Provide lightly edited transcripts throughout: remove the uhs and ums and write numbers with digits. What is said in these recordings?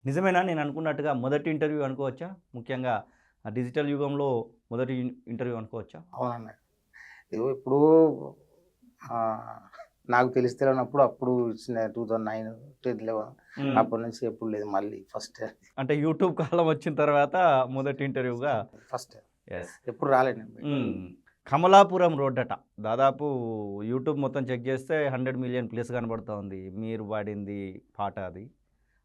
నిజమేనా నేను అనుకున్నట్టుగా మొదటి ఇంటర్వ్యూ అనుకోవచ్చా? ముఖ్యంగా డిజిటల్ యుగంలో మొదటి ఇంటర్వ్యూ అనుకోవచ్చా? అవునండి. ఇగో ఇప్పుడు ఆహ్, నాకు తెలిసి తెలవనప్పుడు అప్పుడు ఇచ్చిన 2009, 11 హ్మ్. అప్పటి నుంచి ఎప్పుడు లేదు మళ్ళీ ఫస్టే. అంటే యూట్యూబ్ కాలం వచ్చిన తర్వాత మొదటి ఇంటర్వ్యూగా ఫస్టే. యెస్. ఎప్పుడు రాలేదండి బయటికి. హ్మ్. కమలాపురం రోడ్డట. దాదాపు యూట్యూబ్ మొత్తం చెక్ చేస్తే 100,000,000 ప్లస్ కనబడుతోంది. మీరు పాడింది పాట అది.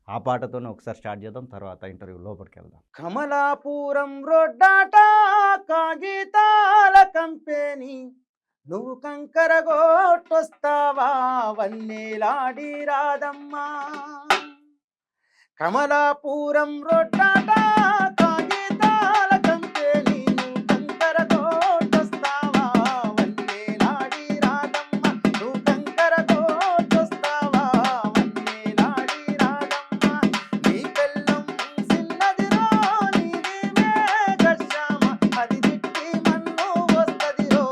ఆ పాటతోనే ఒకసారి స్టార్ట్ చేద్దాం. తర్వాత ఇంటర్వ్యూ లోపటికెళ్దాం. కమలాపురం రోడ్డాట కాగితాల కంపెనీ నువ్వు కంకర గొట్టొస్తావా వన్నెలాడి రాదమ్మా. కమలాపురం రోడ్డాట కాగితాల కంపెనీ నువ్వు కంకర గొట్టొస్తావా వన్నెలాడి రాదమ్మా. నువ్వు కంకర గొట్టొస్తావా వన్నెలాడి రాదమ్మా. నీ పెళ్ళం సిన్నదిరో నీది మేఘశ్యామ అది దిట్టి మన్ను వస్తదిరో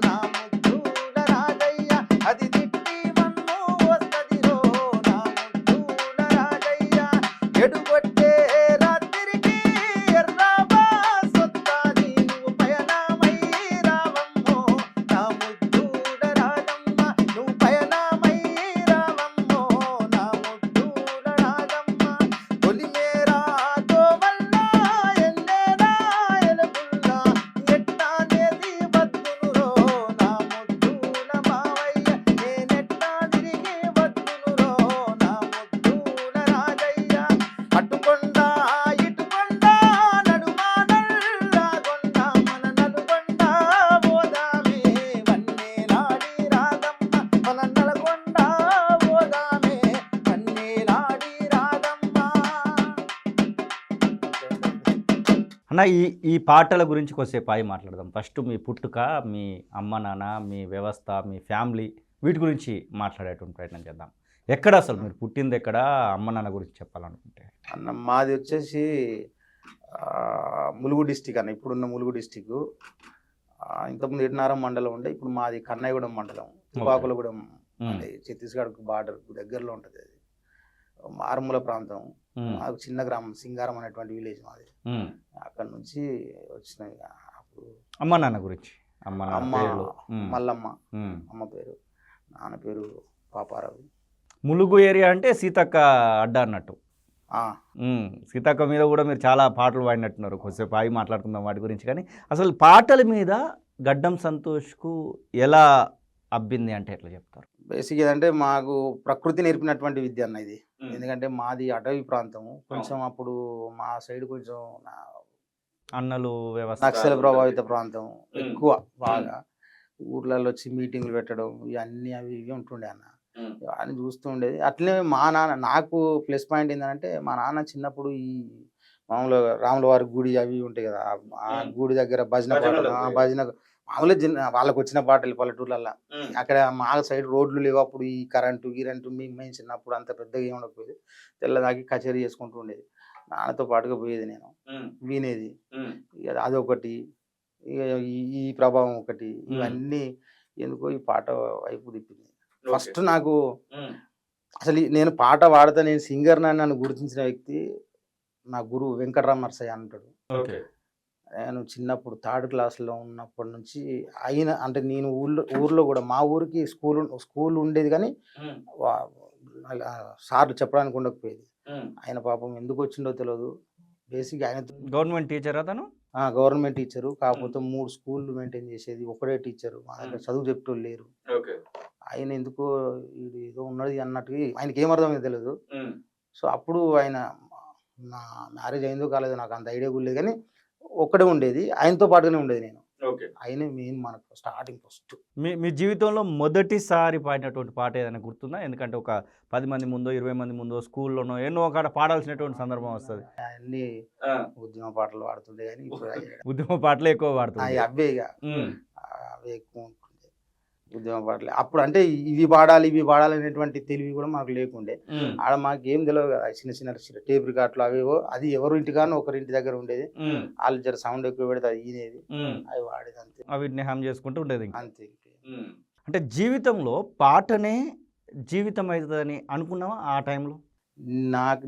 నా ముద్దుల రాజయ్య అది దిట్టి మన్ను వస్తదిరో నా ముద్దుల రాజయ్య. ఎడుగొట్టే రాత్రికి ఎర్రబా సొత్తాది నువ్వు పయనమై రావమ్మో నా ముద్దుల రాజమ్మ. నువ్వు పయనమై రావమ్మో నా ముద్దుల రాజమ్మ. పొలిమేరా తోవల్ల ఎన్నేరా ఎలుగుల్లా ఎట్టానేది వద్దునురో నా ముద్దుల మావయ్య నేనెట్టా తిరిగి వద్దునురో నా ముద్దుల రాజయ్య. అటుకొండ ఇటుకొండ నడుమ నల్లగొండ మన నలుగొండ పోదామే వన్నెలాడి రాదమ్మ మన నల్గొండ పోదామే వన్నెలాడి రాదమ్మ. అన్న ఈ పాటల గురించి కొద్దిసేపు ఆగి మాట్లాడదాం. ఫస్ట్ మీ పుట్టుక, మీ అమ్మ, నాన్న, మీ వ్యవస్థ, మీ ఫ్యామిలీ వీటి గురించి మాట్లాడేటువంటి ప్రయత్నం చేద్దాం. ఎక్కడ అసలు మీరు పుట్టిందెక్కడ? అమ్మ, నాన్న గురించి చెప్పాలనుకుంటే? అన్న మాది వచ్చేసి ములుగు డిస్టిక్ అన్న ఇప్పుడున్న ములుగు డిస్టిక్. ఇంతకుముందు ఎడ్నారం మండలం ఉండే ఇప్పుడు మాది కన్నయ్యగూడెం మండలం తుపాకులగూడెం అంటే ఛత్తీస్గఢ్కు బార్డర్ దగ్గరలో ఉంటుంది. అది మారుమూల ప్రాంతం. మాకు చిన్న గ్రామం సింగారం అనేటువంటి విలేజ్ మాది. అక్కడ నుంచి వచ్చినాయి. అప్పుడు అమ్మ, నాన్న గురించి. అమ్మ, నాన్న అమ్మ పేర్లు. మల్లమ్మ అమ్మ పేరు, నాన్న పేరు పాపారావు. ములుగు ఏరియా అంటే సీతక్క అడ్డా అన్నట్టు. సీతక్క మీద కూడా మీరు చాలా పాటలు పాడినట్టున్నారు. కొద్దిసేపు ఆగి మాట్లాడుకుందాం వాటి గురించి. కానీ అసలు పాటల మీద గడ్డం సంతోష్కు ఎలా అబ్బింది అంటే ఎట్లా చెప్తారు? బేసిక్ ఏదంటే మాకు ప్రకృతి నేర్పినటువంటి విద్య అన్న ఇది. ఎందుకంటే మాది అటవీ ప్రాంతము. కొంచెం అప్పుడు మా సైడ్ కొంచెం అన్నలు వ్యవస్థ నక్సల్ ప్రభావిత ప్రాంతం ఎక్కువ బాగా. ఊర్లలో వచ్చి మీటింగ్లు పెట్టడం ఇవన్నీ అవి ఇవి ఉంటుండే అన్న. అని చూస్తూ ఉండేది. అట్లనే మా నాన్న నాకు ప్లస్ పాయింట్ ఏంటంటే మా నాన్న చిన్నప్పుడు ఈ మామూలుగా రాముల వారి గుడి అవి ఉంటాయి కదా, ఆ గుడి దగ్గర భజన పాటలు భజన మామూలుగా వాళ్ళకి వచ్చిన పాటలు పల్లెటూర్లలో. అక్కడ మా సైడ్ రోడ్లు లేవు అప్పుడు. ఈ కరెంటు గిరెంటు మేము చిన్నప్పుడు అంత పెద్దగా ఏమి ఉండకపోయేది. తెల్లదాకి కచేరీ చేసుకుంటూ ఉండేది. నాన్నతో పాటుగా పోయేది, నేను వినేది. ఇక అదొకటి, ఇక ఈ ప్రభావం ఒకటి, ఇవన్నీ ఎందుకో ఈ పాట వైపు తిప్పింది. ఫస్ట్ నాకు అసలు నేను పాట పాడతా నేను సింగర్ నన్ను గుర్తించిన వ్యక్తి నా గురువు వెంకటరామ నరసయ్య అంటాడు. నేను చిన్నప్పుడు 3rd క్లాస్లో ఉన్నప్పటి నుంచి అయిన అంటే నేను ఊర్లో కూడా మా ఊరికి స్కూల్ ఉండేది కానీ సార్లు చెప్పడానికి ఉండకపోయేది. ఆయన పాపం ఎందుకు వచ్చిండో తెలియదు. బేసిక్ ఆయన గవర్నమెంట్ టీచర్ అతను. గవర్నమెంట్ టీచరు, కాకపోతే 3 స్కూళ్ళు మెయింటైన్ చేసేది, ఒకడే టీచరు. మా దగ్గర చదువు చెప్పేటోళ్ళు లేరు. ఆయన ఎందుకో ఇది ఏదో ఉన్నది అన్నట్టుగా ఆయనకి ఏమర్థమైందో తెలియదు. సో అప్పుడు ఆయన నా మ్యారేజ్ అయిందో కాలేదో నాకు అంత ఐడియా కూడా లేదు కానీ ఒక్కడే ఉండేది. ఆయనతో పాటుగానే ఉండేది నేను. ఆయనే మెయిన్ మనకు స్టార్టింగ్ ఫస్ట్. మీ జీవితంలో మొదటిసారి పాడినటువంటి పాట ఏదైనా గుర్తుందా? ఎందుకంటే ఒక 10 మంది ముందో 20 మంది ముందో స్కూల్లోనో ఎన్నో ఒక పాడాల్సినటువంటి సందర్భం వస్తుంది. అన్ని ఉద్యమ పాటలు పాడుతుండే కానీ ఇప్పుడు ఉద్యమ పాటలే ఎక్కువ పాడుతుంది. అవే ఇక అవే ఎక్కువ ఉంటుండే ఉద్యమ పాటలే. అప్పుడు అంటే ఇవి పాడాలి అనేటువంటి తెలివి కూడా మాకు లేకుండే. ఆడ మాకు ఏం తెలియదు కదా, చిన్న చిన్న టేప్ రికార్డులు అవేవో, అది ఎవరు ఇంటికానో ఒకరింటి దగ్గర ఉండేది. వాళ్ళు జర సౌండ్ ఎక్కువ పెడితే అది ఈనేది, అవి వాడేది అంతే. వీటిని హామ్ చేసుకుంటూ ఉండేది అంతే. అంటే జీవితంలో పాటనే జీవితం అవుతుందని అనుకున్నావా ఆ టైంలో?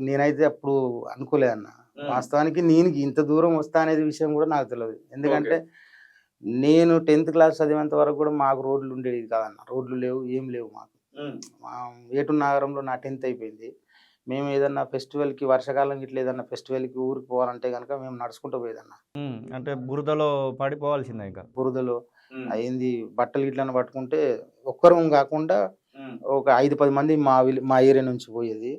నేనైతే అప్పుడు అనుకోలేదన్న. వాస్తవానికి నేను ఇంత దూరం వస్తా అనేది విషయం కూడా నాకు తెలియదు. ఎందుకంటే నేను 10th క్లాస్ చదివేంత వరకు కూడా మాకు రోడ్లు ఉండేవి కాదన్న. రోడ్లు లేవు, ఏం లేవు మాకు. మా ఏటూరు నాగరంలో నా 10th అయిపోయింది. మేము ఏదన్నా ఫెస్టివల్‌కి వర్షాకాలం ఇట్లా ఏదన్నా ఫెస్టివల్‌కి ఊరికి పోవాలంటే గనుక మేము నడుచుకుంటూ పోయేదన్న. అంటే బురదలో పడిపోవాల్సిందే ఇంకా. బురదలో అయింది బట్టలు గిట్లని పట్టుకుంటే ఒక్కరం కాకుండా ఒక 5, 10 మంది మా ఏరియా నుంచి పోయేది.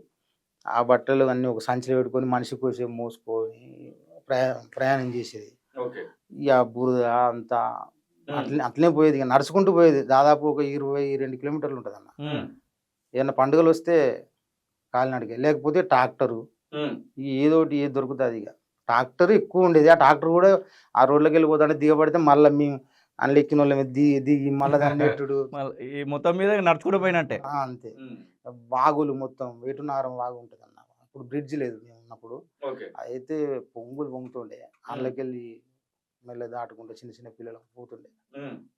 ఆ బట్టలు అన్నీ ఒక సంచిలో పెట్టుకొని మనిషికి కొద్దిసేపు మోసుకొని ప్రయాణం చేసేది. ఇక బురద అంతా అట్లనే పోయేది. ఇక నడుచుకుంటూ పోయేది. దాదాపు ఒక 22 కిలోమీటర్లు ఉంటుందన్న. ఏదైనా పండుగలు వస్తే కాలినడకే, లేకపోతే ట్రాక్టరు, ఏది దొరుకుతుంది. ఇక ట్రాక్టర్ ఎక్కువ ఉండేది. ఆ ట్రాక్టర్ కూడా ఆ రోడ్లోకి వెళ్ళిపోతుంటే దిగబడితే మళ్ళీ మేము అందులో ఎక్కిన వాళ్ళ మీద దిగి మళ్ళీ దాన్ని నెట్టుడు. ఈ మొత్తం మీద నడుచుకుంటూ పోయినట్టే. అంతే. వాగులు మొత్తం వేటునారం వాగు ఉంటుంది అన్న. అప్పుడు బ్రిడ్జ్ లేదు మేము ఉన్నప్పుడు. అయితే పొంగుతుండే. అందులోకి వెళ్ళి మెల్ల దాటుకుంటే చిన్న చిన్న పిల్లలకు పోతుండే.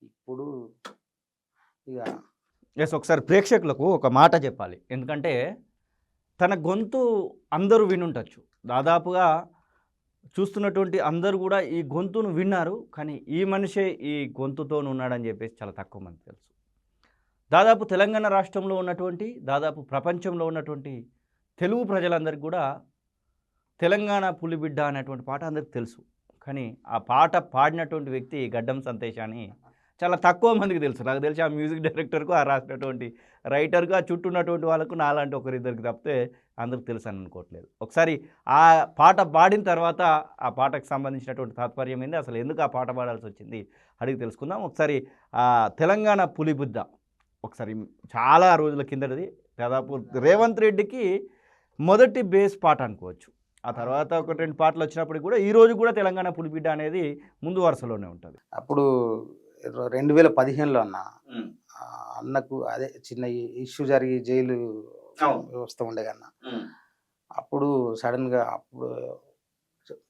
ఇప్పుడు ఇక ఒకసారి ప్రేక్షకులకు ఒక మాట చెప్పాలి. ఎందుకంటే తన గొంతు అందరూ వినుంటచ్చు. దాదాపుగా చూస్తున్నటువంటి అందరూ కూడా ఈ గొంతును విన్నారు. కానీ ఈ మనిషే ఈ గొంతుతో ఉన్నాడని చెప్పేసి చాలా తక్కువ మంది తెలుసు. దాదాపు తెలంగాణ రాష్ట్రంలో ఉన్నటువంటి, దాదాపు ప్రపంచంలో ఉన్నటువంటి తెలుగు ప్రజలందరికీ కూడా తెలంగాణ పులిబిడ్డ అనేటువంటి పాట అందరికి తెలుసు. కానీ ఆ పాట పాడినటువంటి వ్యక్తి గడ్డం సంతోష్ అని చాలా తక్కువ మందికి తెలుసు. నాకు తెలిసి ఆ మ్యూజిక్ డైరెక్టర్కు, ఆ రాసినటువంటి రైటర్కు, ఆ చుట్టూ ఉన్నటువంటి వాళ్ళకు నాలాంటి ఒకరిద్దరికి తప్పితే అందరికి తెలుసు అని అనుకోవట్లేదు. ఒకసారి ఆ పాట పాడిన తర్వాత ఆ పాటకు సంబంధించినటువంటి తాత్పర్యం ఏంది, అసలు ఎందుకు ఆ పాట పాడాల్సి వచ్చింది అడిగి తెలుసుకుందాం. ఒకసారి తెలంగాణ పులిబిడ్డ ఒకసారి చాలా రోజుల కిందటిది, దాదాపు రేవంత్ రెడ్డికి మొదటి బేస్ పాట అనుకోవచ్చు. ఆ తర్వాత ఒక 2 పాటలు వచ్చినప్పుడు కూడా ఈ రోజు కూడా తెలంగాణ పులిబిడ్డ అనేది ముందు వరుసలోనే ఉంటుంది. అప్పుడు 2015లో అన్నకు అదే చిన్న ఇష్యూ జరిగి జైలు వ్యవస్థ ఉండే కన్నా, అప్పుడు సడన్ గా అప్పుడు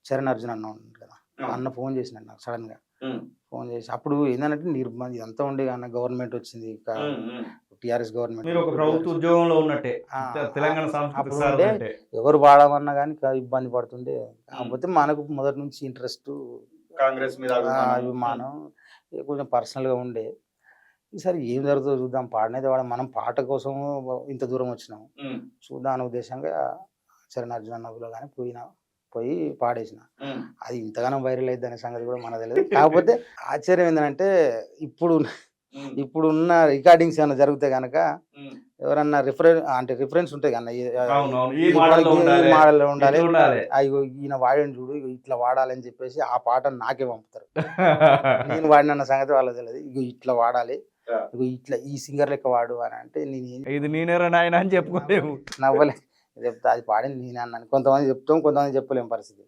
చరణ్ అర్జున్ అన్న ఉంది కదా, అన్న ఫోన్ చేసిన నాకు సడన్ గా ఫోన్ చేసి. అప్పుడు ఏంటంటే నిర్బంధం ఇదంతా ఉండే అన్న, గవర్నమెంట్ వచ్చింది, టిఆర్ఎస్ గవర్నమెంట్, ప్రభుత్వ ఉద్యోగంలో ఉన్నట్టే తెలంగాణ అప్పుడు ఎవరు వాడమన్నా కానీ ఇబ్బంది పడుతుండే. కాకపోతే మనకు మొదటి నుంచి ఇంట్రెస్ట్ కాంగ్రెస్ మీద అభిమానం కొంచెం పర్సనల్గా ఉండే. ఈసారి ఏం జరుగుతుందో చూద్దాం, పాడనేది వాడ, మనం పాట కోసం ఇంత దూరం వచ్చినాం చూద్దాం అనే ఉద్దేశంగా చరణ్ అర్జున్ అన్నలో కానీ పోయి పాడేసిన. అది ఇంతగానో వైరల్ అయింది అనే సంగతి కూడా మనకు తెలియదు. కాకపోతే ఆశ్చర్యం ఏంటంటే ఇప్పుడున్న రికార్డింగ్స్ ఏమైనా జరిగితే కనుక ఎవరన్నా రిఫరెన్స్ ఉంటాయి కన్నా, మోడల్లో ఉండాలి, అయ్యో ఈయన వాడిని చూడు ఇట్లా వాడాలని చెప్పేసి ఆ పాట నాకే పంపుతారు. నేను వాడిన సంగతి వాళ్ళకి తెలియదు. ఇగో ఇట్లా వాడాలి, ఇగో ఇట్లా ఈ సింగర్ లెక్క వాడు అని అంటే ఇది నేనేరా నాయన అని చెప్పుకోలేము, నవ్వలే చెప్తా. అది పాడింది నేనే అన్నాను. కొంతమంది చెప్తాం, కొంతమంది చెప్పలేము పరిస్థితి.